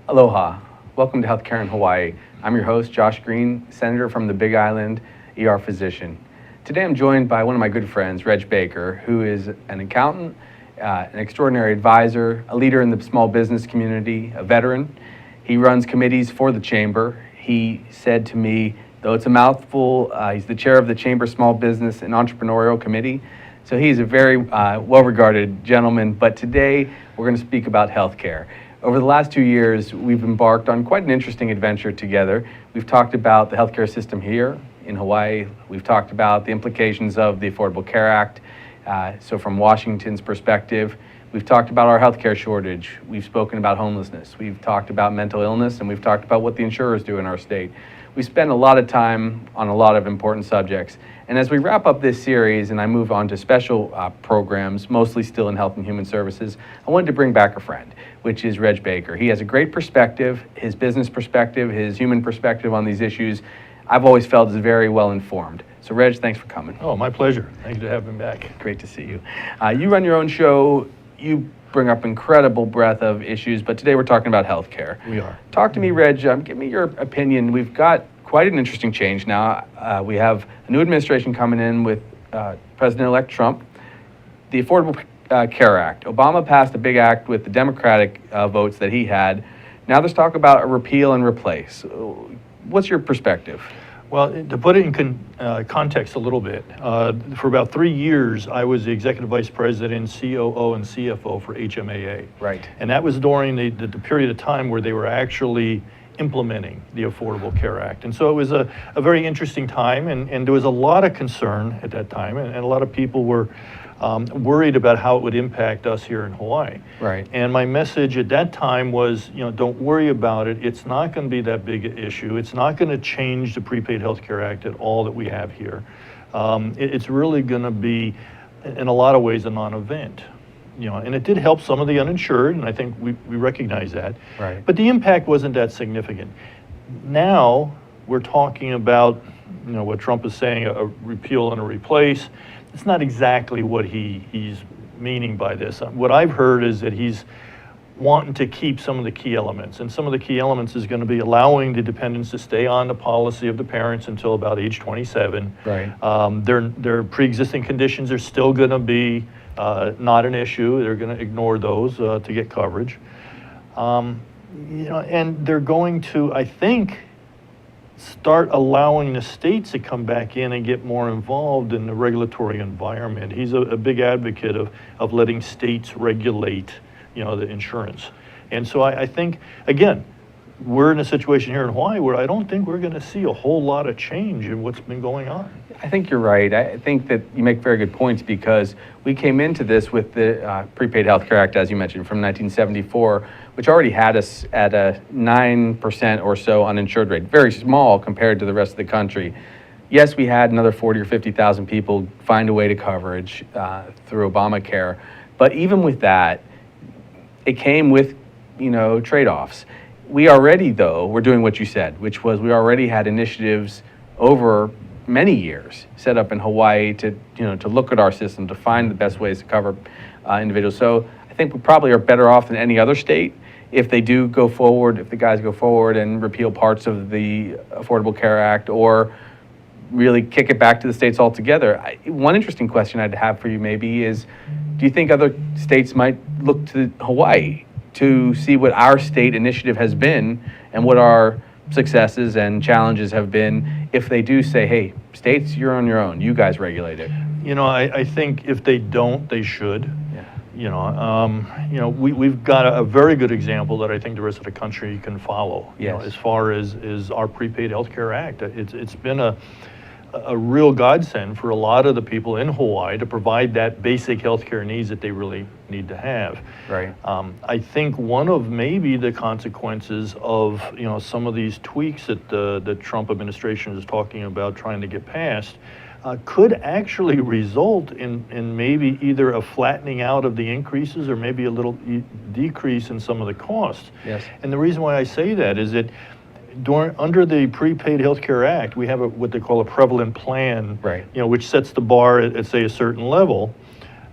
Aloha. Welcome to Healthcare in Hawaii. I'm your host, Josh Green, Senator from the Big Island, ER physician. Today I'm joined by one of my good friends, Reg Baker, who is an accountant, an extraordinary advisor, a leader in the small business community, a veteran. He runs committees for the Chamber. He said to me, though it's a mouthful, he's the chair of the Chamber Small Business and Entrepreneurial Committee. So he's a very well-regarded gentleman, but today we're going to speak about healthcare. Over the last 2 years, we've embarked on quite an interesting adventure together. We've talked about the healthcare system here in Hawaii. We've talked about the implications of the Affordable Care Act. So from Washington's perspective, we've talked about our healthcare shortage. We've spoken about homelessness. We've talked about mental illness, and we've talked about what the insurers do in our state. We spend a lot of time on a lot of important subjects. And as we wrap up this series and I move on to special programs, mostly still in health and human services, I wanted to bring back a friend, which is Reg Baker. He has a great perspective, his business perspective, his human perspective on these issues. I've always felt is very well informed. So Reg, thanks for coming. Oh, my pleasure. Thank you for having me back. Great to see you. You run your own show. You bring up incredible breadth of issues, but today we're talking about healthcare. We are. Talk to me, Reg. Give me your opinion. We've got quite an interesting change now. We have a new administration coming in with President-elect Trump. The Affordable Care Act. Obama passed a big act with the Democratic votes that he had. Now there's talk about a repeal and replace. What's your perspective? Well, to put it in context a little bit, for about 3 years, I was the Executive Vice President, COO, and CFO for HMAA. Right. And that was during the period of time where they were actually implementing the Affordable Care Act. And so it was a very interesting time, and there was a lot of concern at that time, and a lot of people were worried about how it would impact us here in Hawaii. Right. And my message at that time was, don't worry about it. It's not going to be that big an issue. It's not going to change the Prepaid Healthcare Act at all that we have here. It's really going to be, in a lot of ways, a non-event. And it did help some of the uninsured, and I think we recognize that. Right. But the impact wasn't that significant. Now we're talking about, what Trump is saying, a repeal and a replace. It's not exactly what he's meaning by this. What I've heard is that he's wanting to keep some of the key elements, and some of the key elements is going to be allowing the dependents to stay on the policy of the parents until about age 27. Right. Their pre-existing conditions are still going to be not an issue. They're going to ignore those to get coverage. And they're going to, I think, start allowing the states to come back in and get more involved in the regulatory environment. He's a big advocate of letting states regulate, the insurance. And so I think, again, we're in a situation here in Hawaii where I don't think we're going to see a whole lot of change in what's been going on. I think you're right. I think that you make very good points because we came into this with the Prepaid Healthcare Act, as you mentioned, from 1974, which already had us at a 9% or so uninsured rate, very small compared to the rest of the country. Yes, we had another 40 or 50,000 people find a way to coverage through Obamacare, but even with that, it came with, trade-offs. We already, though, were doing what you said, which was we already had initiatives over many years set up in Hawaii to look at our system, to find the best ways to cover individuals. So I think we probably are better off than any other state if they do go forward, if the guys go forward and repeal parts of the Affordable Care Act or really kick it back to the states altogether. One interesting question I'd have for you maybe is, do you think other states might look to Hawaii to see what our state initiative has been and what our successes and challenges have been if they do say, hey, states, you're on your own, you guys regulate it? I think if they don't, they should. Yeah. We've got a very good example that I think the rest of the country can follow. Yes. As far as our Prepaid Healthcare Act, it's been a real godsend for a lot of the people in Hawaii to provide that basic healthcare needs that they really need to have. Right. I think one of maybe the consequences of some of these tweaks that the Trump administration is talking about trying to get passed could actually result in maybe either a flattening out of the increases or maybe a little decrease in some of the costs. Yes. And the reason why I say that is that under the Prepaid Healthcare Act, we have what they call a prevalent plan, right? Which sets the bar at say a certain level.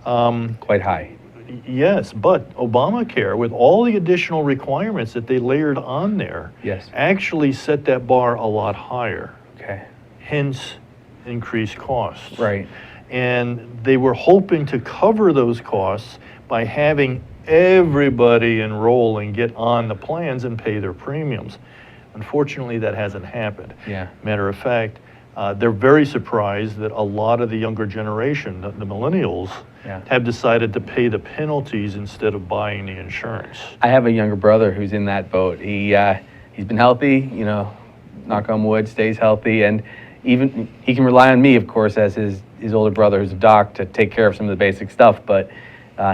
Quite high. Yes, but Obamacare, with all the additional requirements that they layered on there, Yes. actually set that bar a lot higher, Okay. hence increased costs. Right. And they were hoping to cover those costs by having everybody enroll and get on the plans and pay their premiums. Unfortunately, that hasn't happened. Yeah. Matter of fact, they're very surprised that a lot of the younger generation, the millennials, Yeah. have decided to pay the penalties instead of buying the insurance. I have a younger brother who's in that boat. He's been healthy, you know, knock on wood, stays healthy, and even he can rely on me, of course, as his older brother, who's a doc, to take care of some of the basic stuff. But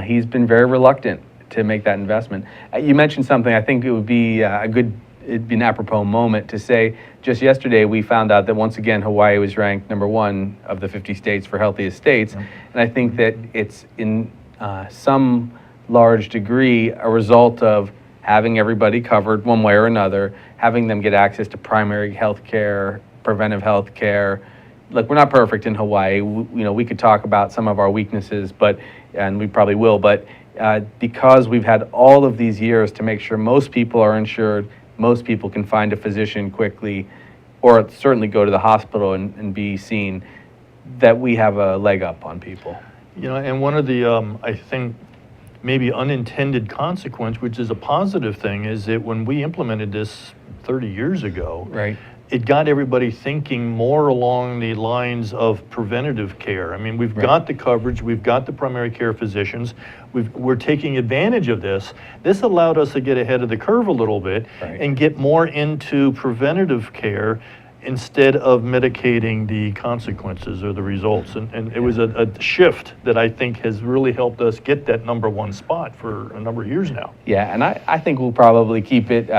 he's been very reluctant to make that investment. You mentioned something. I think it would be it'd be an apropos moment to say. Just yesterday, we found out that once again Hawaii was ranked #1 of the 50 states for healthiest states, and I think that it's in some large degree a result of having everybody covered one way or another, having them get access to primary health care, preventive health care. Look, we're not perfect in Hawaii. We could talk about some of our weaknesses, and we probably will, but because we've had all of these years to make sure most people are insured, most people can find a physician quickly, or certainly go to the hospital and be seen, that we have a leg up on people. And one of the, I think, maybe unintended consequence, which is a positive thing, is that when we implemented this 30 years ago, Right. it got everybody thinking more along the lines of preventative care. I mean, we've Right. got the coverage, we've got the primary care physicians, we're taking advantage of this. This allowed us to get ahead of the curve a little bit Right. and get more into preventative care instead of medicating the consequences or the results. And it was a shift that I think has really helped us get that #1 spot for a number of years now. Yeah, and I think we'll probably keep it,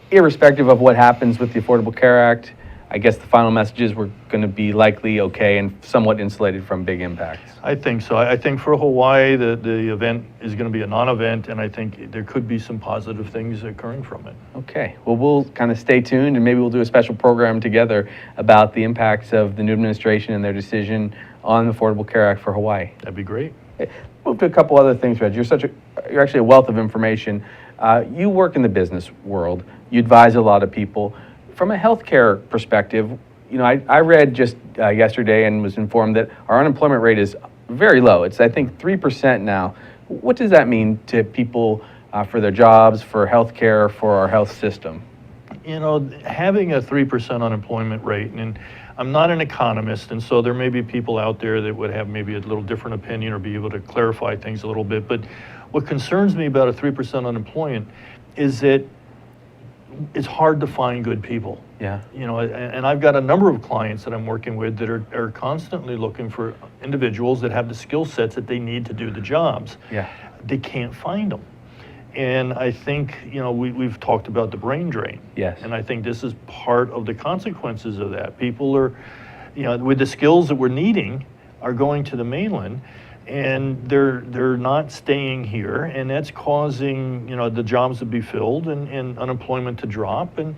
irrespective of what happens with the Affordable Care Act. I guess the final message is we're going to be likely okay and somewhat insulated from big impacts. I think so. I think for Hawaii, the event is going to be a non-event, and I think there could be some positive things occurring from it. Okay, well, we'll kind of stay tuned, and maybe we'll do a special program together about the impacts of the new administration and their decision on the Affordable Care Act for Hawaii. That'd be great. Move to a couple other things, Reg. You're actually a wealth of information. You work in the business world. You advise a lot of people. From a healthcare perspective, I read just yesterday and was informed that our unemployment rate is very low. It's, I think, 3% now. What does that mean to people for their jobs, for healthcare, for our health system? Having a 3% unemployment rate, and I'm not an economist, and so there may be people out there that would have maybe a little different opinion or be able to clarify things a little bit, but what concerns me about a 3% unemployment is that it's hard to find good people. Yeah. And I've got a number of clients that I'm working with that are constantly looking for individuals that have the skill sets that they need to do the jobs. Yeah. They can't find them. And I think, we've talked about the brain drain. Yes. And I think this is part of the consequences of that. People are, with the skills that we're needing, are going to the mainland, and they're not staying here, and that's causing the jobs to be filled and unemployment to drop. And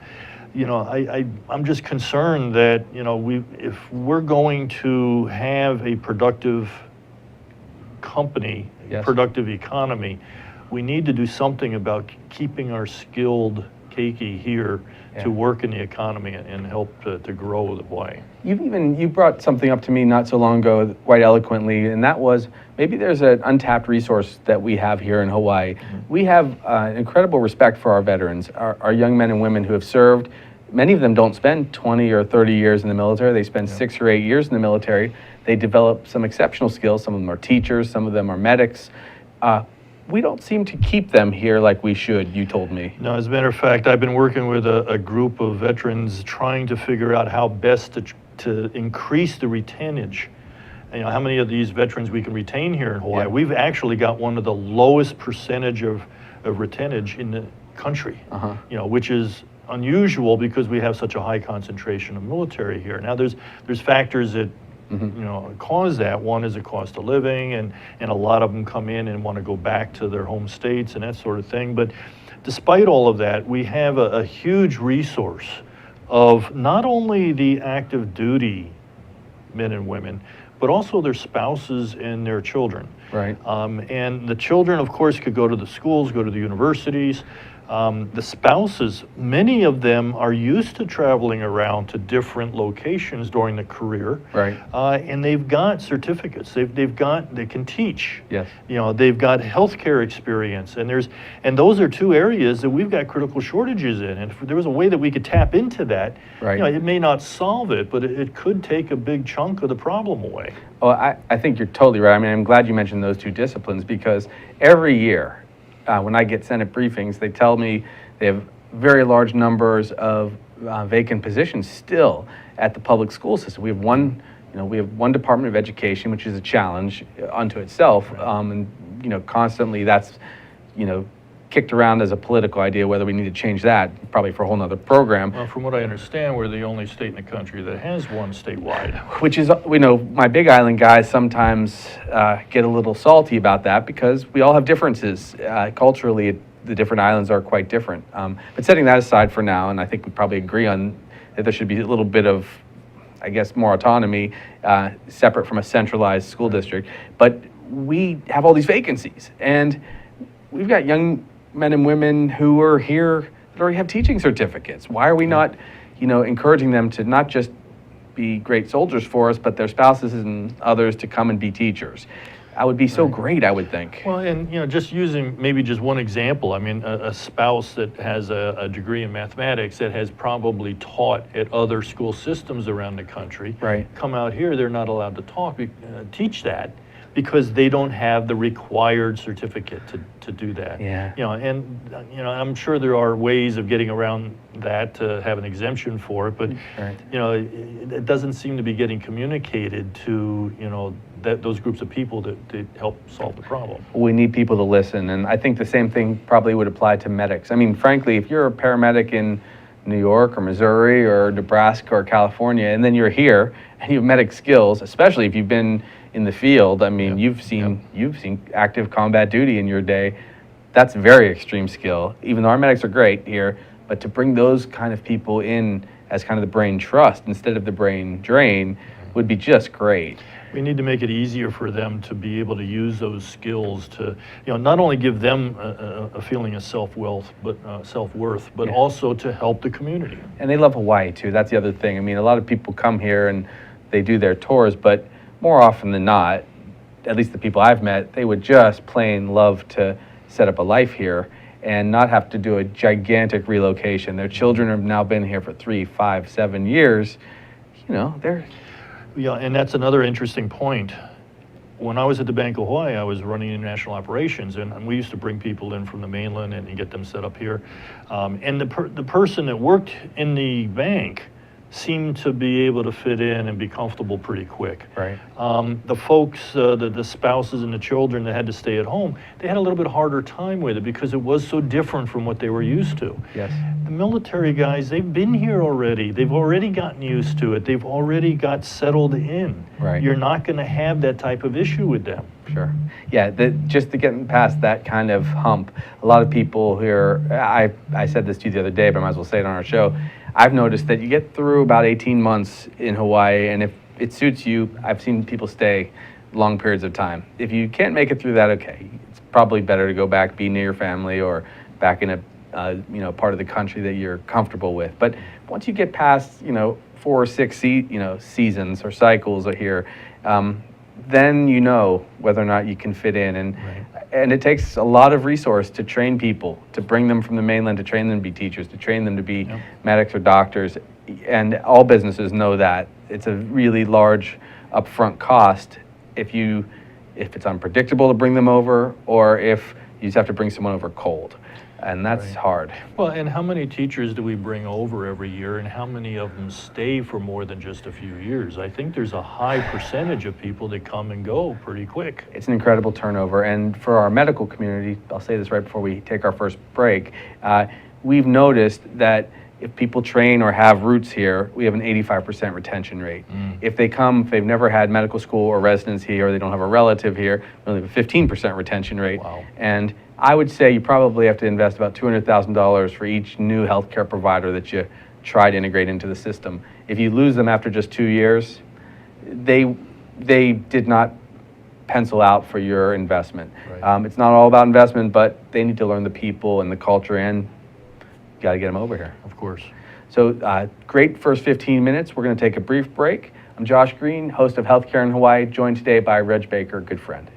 I'm just concerned that if we're going to have a productive company, Yes. productive economy, we need to do something about keeping our skilled keiki here to work in the economy and help to grow the Hawaii. You brought something up to me not so long ago quite eloquently, and that was maybe there's an untapped resource that we have here in Hawaii. Mm-hmm. We have incredible respect for our veterans, our young men and women who have served. Many of them don't spend 20 or 30 years in the military. They spend 6 or 8 years in the military. They develop some exceptional skills. Some of them are teachers, some of them are medics. We don't seem to keep them here like we should, you told me. No, as a matter of fact, I've been working with a group of veterans trying to figure out how best to increase the retainage. How many of these veterans we can retain here in Hawaii. Yeah. We've actually got one of the lowest percentage of retainage in the country, which is unusual because we have such a high concentration of military here. Now there's factors that cause that. One is the cost of living, and a lot of them come in and want to go back to their home states and that sort of thing. But despite all of that, we have a huge resource of not only the active duty men and women, but also their spouses and their children. Right. And the children, of course, could go to the schools, go to the universities. The spouses, many of them are used to traveling around to different locations during the career. Right. And they've got certificates. They can teach. Yes. They've got healthcare experience, and those are two areas that we've got critical shortages in. And if there was a way that we could tap into that, Right. It may not solve it, but it could take a big chunk of the problem away. Well, I think you're totally right. I mean, I'm glad you mentioned those two disciplines, because every year when I get Senate briefings, they tell me they have very large numbers of vacant positions still at the public school system. We have one Department of Education, which is a challenge unto itself, and constantly that's kicked around as a political idea, whether we need to change that, probably for a whole nother program. Well, from what I understand, we're the only state in the country that has one statewide. Which is, my Big Island guys sometimes get a little salty about that, because we all have differences. Culturally, the different islands are quite different. But setting that aside for now, and I think we probably agree on that there should be a little bit of, I guess, more autonomy, separate from a centralized school district. But we have all these vacancies, and we've got young men and women who are here that already have teaching certificates. Why are we not, encouraging them to not just be great soldiers for us, but their spouses and others to come and be teachers? That would be so great, I would think. Well, and just using maybe just one example, I mean, a spouse that has a degree in mathematics that has probably taught at other school systems around the country, Right. come out here, they're not allowed to teach that, because they don't have the required certificate to do that. Yeah. I'm sure there are ways of getting around that to have an exemption for it, but Right. it doesn't seem to be getting communicated to those groups of people that help solve the problem. We need people to listen, and I think the same thing probably would apply to medics. I mean, frankly, if you're a paramedic in New York or Missouri or Nebraska or California, and then you're here and you have medic skills, especially if you've been in the field. I mean, you've seen active combat duty in your day. That's very extreme skill. Even though our medics are great here, but to bring those kind of people in as kind of the brain trust instead of the brain drain would be just great. We need to make it easier for them to be able to use those skills to, not only give them a feeling of self-worth, but also to help the community. And they love Hawaii too. That's the other thing. I mean, a lot of people come here and they do their tours, but more often than not, at least the people I've met, they would just plain love to set up a life here and not have to do a gigantic relocation. Their children have now been here for 3, 5, 7 years. They're... Yeah, and that's another interesting point. When I was at the Bank of Hawaii, I was running international operations, and we used to bring people in from the mainland and get them set up here. And the person that worked in the bank seemed to be able to fit in and be comfortable pretty quick. Right. The folks, the spouses and the children that had to stay at home, they had a little bit harder time with it because it was so different from what they were used to. Yes. The military guys, they've been here already. They've already gotten used to it. They've already got settled in. Right. You're not going to have that type of issue with them. Sure. Yeah, just to get past that kind of hump, a lot of people here, I said this to you the other day, but I might as well say it on our show, I've noticed that you get through about 18 months in Hawaii, and if it suits you, I've seen people stay long periods of time. If you can't make it through that, okay, it's probably better to go back, be near your family, or back in a part of the country that you're comfortable with. But once you get past 4 or 6 seasons or cycles are here, then whether or not you can fit in. And it takes a lot of resource to train people, to bring them from the mainland, to train them to be teachers, to train them to be medics or doctors. And all businesses know that. It's a really large upfront cost if it's unpredictable to bring them over, or if you just have to bring someone over cold. And that's hard. Well, and how many teachers do we bring over every year, and how many of them stay for more than just a few years? I think there's a high percentage of people that come and go pretty quick. It's an incredible turnover. And for our medical community, I'll say this right before we take our first break, we've noticed that if people train or have roots here, we have an 85% retention rate. If they come, if they've never had medical school or residency, or they don't have a relative here, we only have a 15% retention rate. Wow. And I would say you probably have to invest about $200,000 for each new healthcare provider that you try to integrate into the system. If you lose them after just 2 years, they they did not pencil out for your investment. Right. It's not all about investment, but they need to learn the people and the culture, and you got to get them over here. Of course. So great first 15 minutes. We're going to take a brief break. I'm Josh Green, host of Healthcare in Hawaii, joined today by Reg Baker, good friend.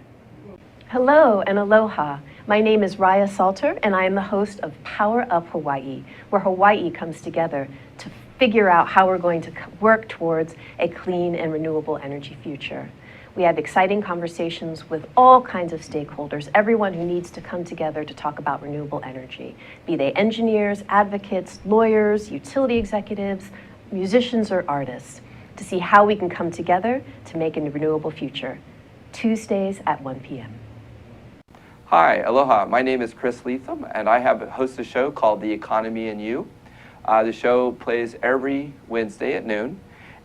Hello and aloha. My name is Raya Salter, and I am the host of Power Up Hawaii, where Hawaii comes together to figure out how we're going to work towards a clean and renewable energy future. We have exciting conversations with all kinds of stakeholders, everyone who needs to come together to talk about renewable energy, be they engineers, advocates, lawyers, utility executives, musicians, or artists, to see how we can come together to make a renewable future. Tuesdays at 1 p.m. Hi, aloha. My name is Chris Leatham, and I host a show called The Economy and You. The show plays every Wednesday at noon.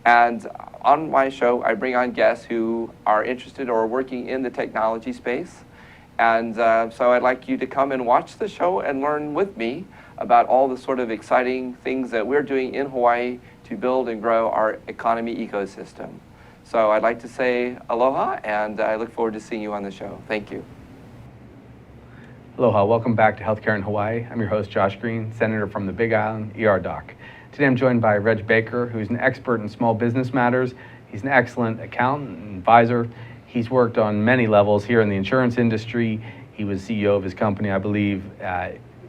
And on my show, I bring on guests who are interested or working in the technology space. And so I'd like you to come and watch the show and learn with me about all the sort of exciting things that we're doing in Hawaii to build and grow our economy ecosystem. So I'd like to say aloha, and I look forward to seeing you on the show. Thank you. Aloha, welcome back to Healthcare in Hawaii. I'm your host, Josh Green, Senator from the Big Island, ER Doc. Today I'm joined by Reg Baker, who's an expert in small business matters. He's an excellent accountant and advisor. He's worked on many levels here in the insurance industry. He was CEO of his company, I believe,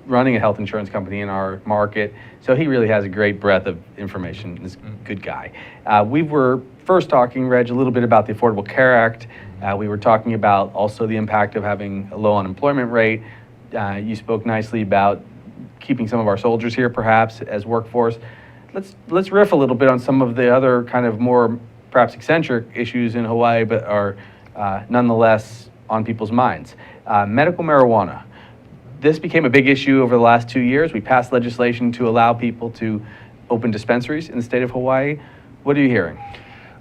running a health insurance company in our market. So he really has a great breadth of information. He's a good guy. We were first talking, Reg, a little bit about the Affordable Care Act. We were talking about also the impact of having a low unemployment rate. You spoke nicely about keeping some of our soldiers here, perhaps, as workforce. Let's riff a little bit on some of the other kind of more perhaps eccentric issues in Hawaii, but are nonetheless on people's minds. Medical marijuana. This became a big issue over the last 2 years. We passed legislation to allow people to open dispensaries in the state of Hawaii. What are you hearing?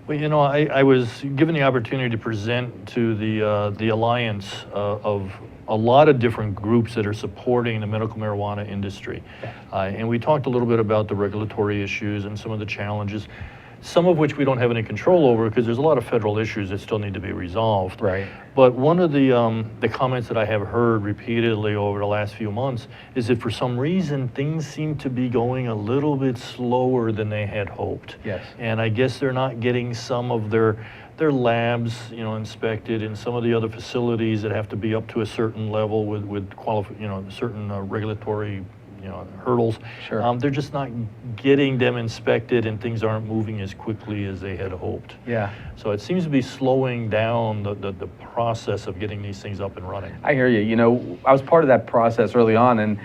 Well, you know, I was given the opportunity to present to the alliance of a lot of different groups that are supporting the medical marijuana industry. And we talked a little bit about the regulatory issues and some of the challenges, some of which we don't have any control over because there's a lot of federal issues that still need to be resolved. Right. But one of the comments that I have heard repeatedly over the last few months is that for some reason things seem to be going a little bit slower than they had hoped. Yes. And I guess they're not getting some of their labs, you know, inspected, and some of the other facilities that have to be up to a certain level with certain regulatory, hurdles. Sure. They're just not getting them inspected, and things aren't moving as quickly as they had hoped. Yeah. So it seems to be slowing down the process of getting these things up and running. I hear you. You know, I was part of that process early on, and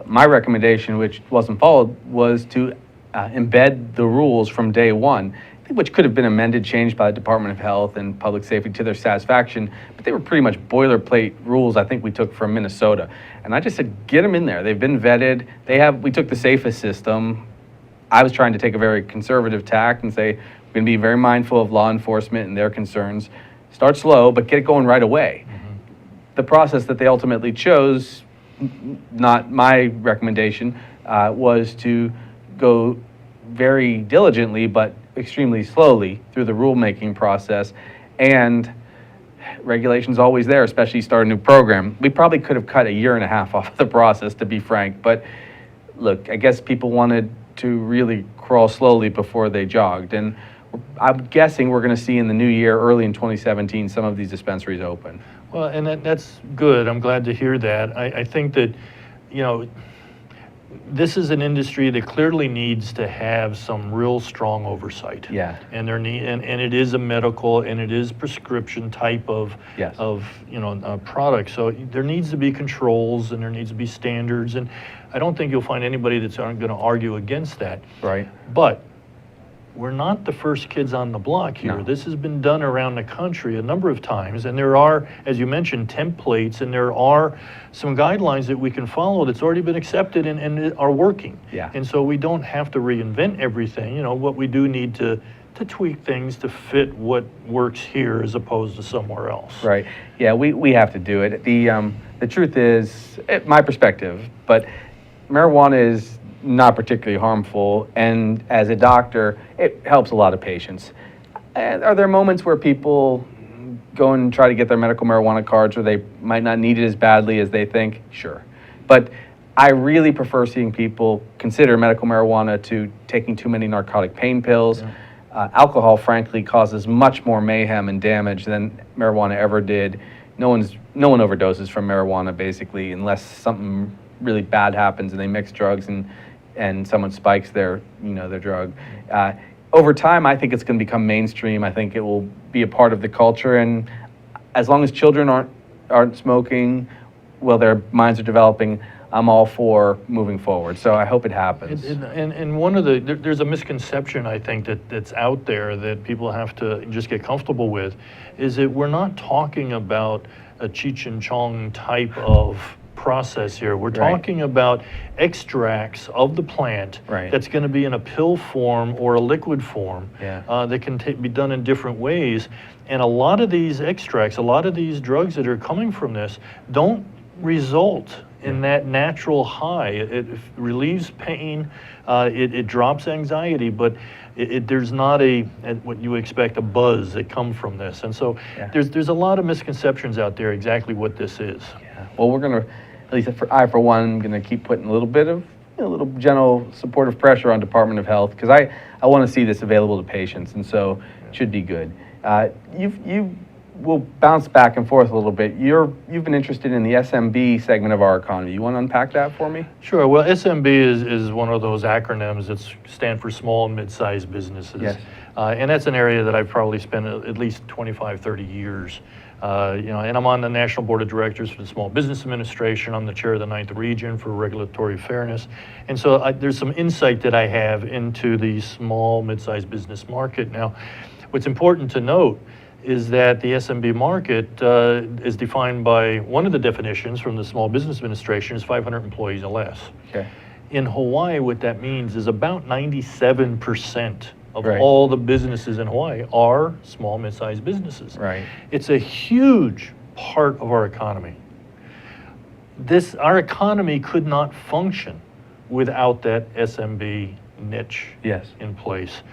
my recommendation, which wasn't followed, was to embed the rules from day one, which could have been amended, changed by the Department of Health and Public Safety to their satisfaction, but they were pretty much boilerplate rules I think we took from Minnesota. And I just said, get them in there. They've been vetted. We took the safest system. I was trying to take a very conservative tack and say, we're going to be very mindful of law enforcement and their concerns. Start slow, but get it going right away. Mm-hmm. The process that they ultimately chose, not my recommendation, was to go very diligently, but extremely slowly through the rulemaking process, and regulation's always there, especially start a new program. We probably could have cut 1.5 years off of the process, to be frank, but look, I guess people wanted to really crawl slowly before they jogged, and I'm guessing we're going to see in the new year, early in 2017, some of these dispensaries open. Well, and that's good. I'm glad to hear that. I think that, this is an industry that clearly needs to have some real strong oversight. Yeah. And and it is a medical and it is prescription type of Yes. product. So there needs to be controls and there needs to be standards, and I don't think you'll find anybody that's going to argue against that. Right. But we're not the first kids on the block here. No. This has been done around the country a number of times, and there are, as you mentioned, templates, and there are some guidelines that we can follow that's already been accepted and are working. Yeah. And so we don't have to reinvent everything. What we do need to tweak things to fit what works here as opposed to somewhere else. Right. Yeah, we have to do it. The truth is, my perspective, but marijuana is not particularly harmful, and as a doctor, it helps a lot of patients. Are there moments where people go and try to get their medical marijuana cards, or they might not need it as badly as they think? Sure. But I really prefer seeing people consider medical marijuana to taking too many narcotic pain pills. Yeah. Alcohol, frankly, causes much more mayhem and damage than marijuana ever did. No one overdoses from marijuana, basically, unless something really bad happens and they mix drugs and someone spikes their drug. Over time, I think it's going to become mainstream. I think it will be a part of the culture, and as long as children aren't smoking while their minds are developing, I'm all for moving forward. So I hope it happens. And one of there's a misconception, I think, that's out there that people have to just get comfortable with, is that we're not talking about a Cheech and Chong type of process here. We're talking about extracts of the plant that's going to be in a pill form or a liquid form that can be done in different ways. And a lot of these extracts, a lot of these drugs that are coming from this don't result in that natural high. It relieves pain, it drops anxiety, but there's not what you expect, a buzz that comes from this. And so there's a lot of misconceptions out there exactly what this is. Yeah. Well, we're going to, at least I for one, am going to keep putting a little bit of, a little gentle supportive pressure on Department of Health, because I want to see this available to patients, and so it should be good. We'll bounce back and forth a little bit. You've been interested in the SMB segment of our economy. You want to unpack that for me? Sure. Well, SMB is one of those acronyms that stand for small and mid-sized businesses. Yes. And that's an area that I've probably spent at least 25, 30 years. And I'm on the National Board of Directors for the Small Business Administration. I'm the chair of the 9th Region for Regulatory Fairness. And so there's some insight that I have into the small, mid-sized business market. Now, what's important to note is that the SMB market is defined by, one of the definitions from the Small Business Administration is 500 employees or less. Okay. In Hawaii, what that means is about 97% of all the businesses in Hawaii are small, mid-sized businesses. Right. It's a huge part of our economy. Our economy could not function without that SMB niche in place.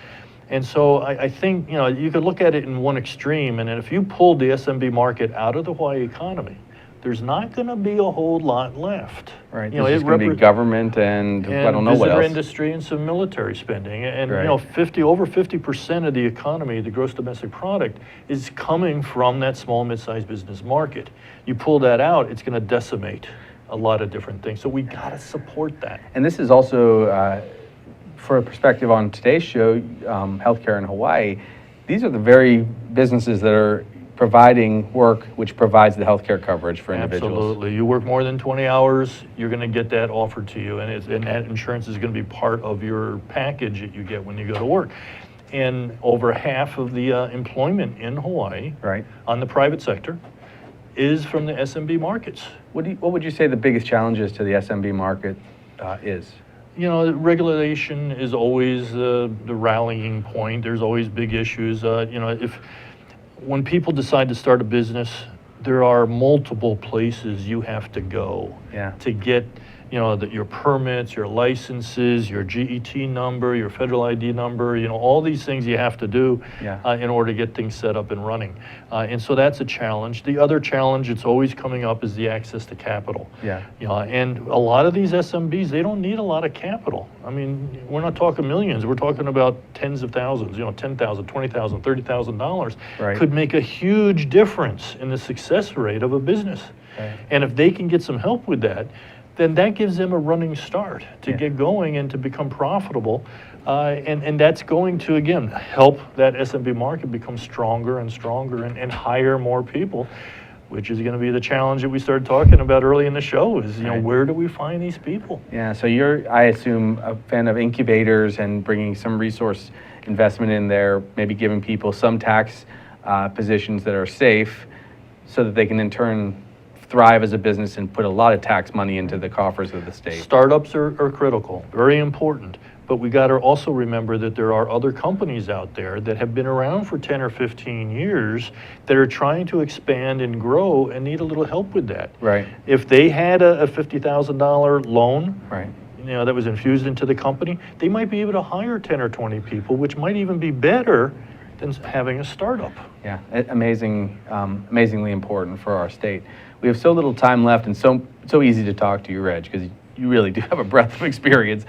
And so I think, you could look at it in one extreme, and if you pulled the SMB market out of the Hawaii economy, there's not going to be a whole lot left. Right. It's going to be government and I don't know what else. Visitor industry and some military spending. And over 50% of the economy, the gross domestic product, is coming from that small, mid-sized business market. You pull that out, it's going to decimate a lot of different things. So we got to support that. And this is also, for a perspective on today's show, healthcare in Hawaii, these are the very businesses that are providing work which provides the healthcare coverage for individuals. Absolutely. You work more than 20 hours, you're going to get that offered to you, and that insurance is going to be part of your package that you get when you go to work. And over half of the employment in Hawaii on the private sector is from the SMB markets. What would you say the biggest challenges to the SMB market is? Regulation is always the rallying point. There's always big issues. When people decide to start a business, there are multiple places you have to go to get, your permits, your licenses, your GET number, your federal ID number, all these things you have to do in order to get things set up and running. And so that's a challenge. The other challenge that's always coming up is the access to capital. And a lot of these SMBs, they don't need a lot of capital. I mean, we're not talking millions. We're talking about tens of thousands, $10,000, $20,000, $30,000 could make a huge difference in the success rate of a business. And if they can get some help with that, then that gives them a running start to get going and to become profitable. And that's going to, again, help that SMB market become stronger and stronger and hire more people, which is going to be the challenge that we started talking about early in the show is, where do we find these people? Yeah, so you're, I assume, a fan of incubators and bringing some resource investment in there, maybe giving people some tax positions that are safe so that they can in turn thrive as a business and put a lot of tax money into the coffers of the state. Startups are critical, very important, but we got to also remember that there are other companies out there that have been around for 10 or 15 years that are trying to expand and grow and need a little help with that. Right. If they had a $50,000 loan, that was infused into the company, they might be able to hire 10 or 20 people, which might even be better than having a startup. Yeah, amazingly important for our state. We have so little time left, and so easy to talk to you, Reg, because you really do have a breadth of experience.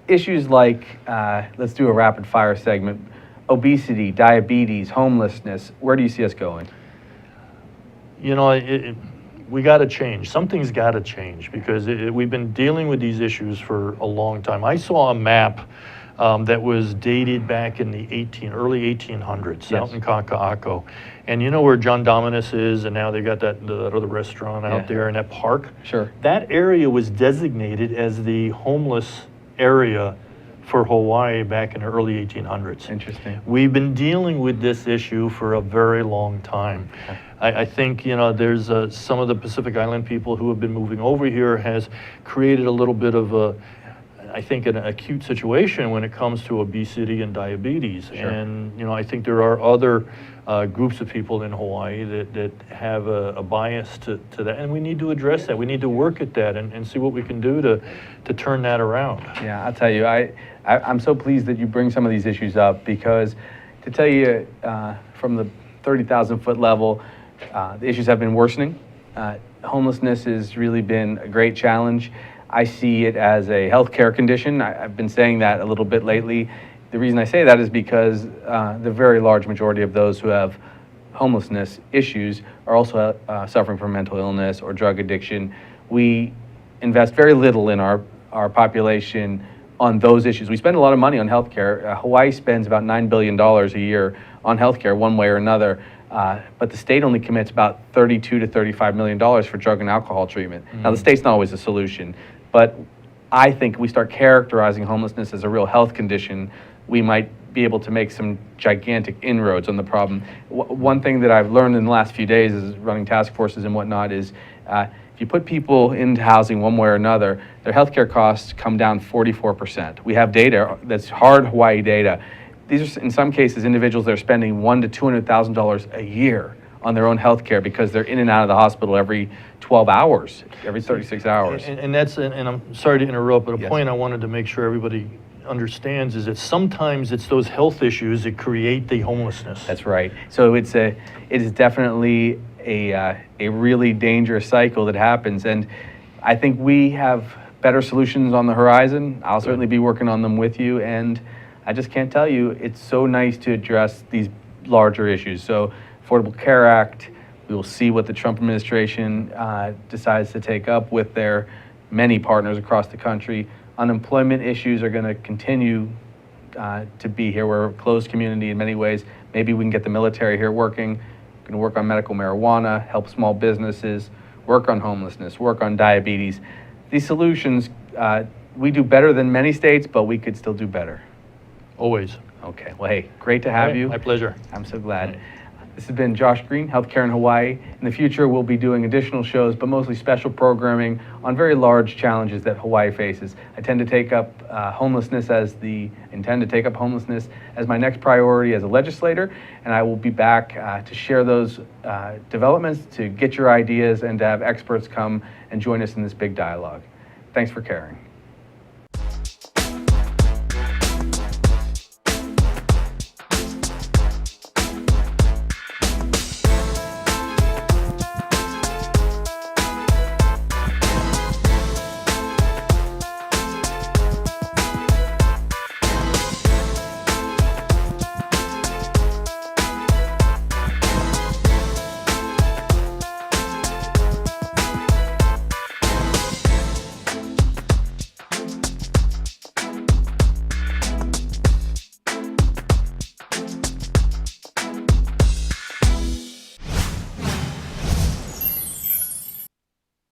Issues like, let's do a rapid fire segment, obesity, diabetes, homelessness, where do you see us going? You know, we got to change. Something's got to change because we've been dealing with these issues for a long time. I saw a map that was dated back in the early 1800s, Yes. out in Kaka'ako. And you know where John Dominus is, and now they got that other restaurant out there in that park? Sure. That area was designated as the homeless area for Hawaii back in the early 1800s. Interesting. We've been dealing with this issue for a very long time. Okay. I think, you know, there's some of the Pacific Island people who have been moving over here has created a little bit of a, I think, an acute situation when it comes to obesity and diabetes. Sure. And, you know, I think there are other groups of people in Hawaii that have a bias to that. And we need to address that. We need to work at that and see what we can do to turn that around. Yeah, I'll tell you, I'm so pleased that you bring some of these issues up because to tell you from the 30,000-foot level, the issues have been worsening. Homelessness has really been a great challenge. I see it as a healthcare condition. I've been saying that a little bit lately. The reason I say that is because the very large majority of those who have homelessness issues are also suffering from mental illness or drug addiction. We invest very little in our population on those issues. We spend a lot of money on healthcare. Hawaii spends about $9 billion a year on healthcare one way or another. But the state only commits about $32 to $35 million for drug and alcohol treatment. Now, the state's not always a solution, but I think we start characterizing homelessness as a real health condition, we might be able to make some gigantic inroads on the problem. One thing that I've learned in the last few days is running task forces and whatnot is if you put people into housing one way or another, their healthcare costs come down 44%. We have data that's hard Hawaii data. These are, in some cases, individuals that are spending $100,000 to $200,000 a year on their own health care because they're in and out of the hospital every 12 hours, every 36 hours. And I'm sorry to interrupt, but a Yes. point I wanted to make sure everybody understands is that sometimes it's those health issues that create the homelessness. That's right. So it is definitely a really dangerous cycle that happens, and I think we have better solutions on the horizon. I'll certainly be working on them with you, and I just can't tell you, it's so nice to address these larger issues. So Affordable Care Act, we will see what the Trump administration decides to take up with their many partners across the country. Unemployment issues are going to continue to be here. We're a closed community in many ways. Maybe we can get the military here working. We're going to work on medical marijuana, help small businesses, work on homelessness, work on diabetes. These solutions, we do better than many states, but we could still do better. Always. Okay, well, hey, great to have you. My pleasure. I'm so glad. This has been Josh Green, Healthcare in Hawaii. In the future, we'll be doing additional shows, but mostly special programming on very large challenges that Hawaii faces. I intend to take up homelessness as my next priority as a legislator, and I will be back to share those developments, to get your ideas, and to have experts come and join us in this big dialogue. Thanks for caring.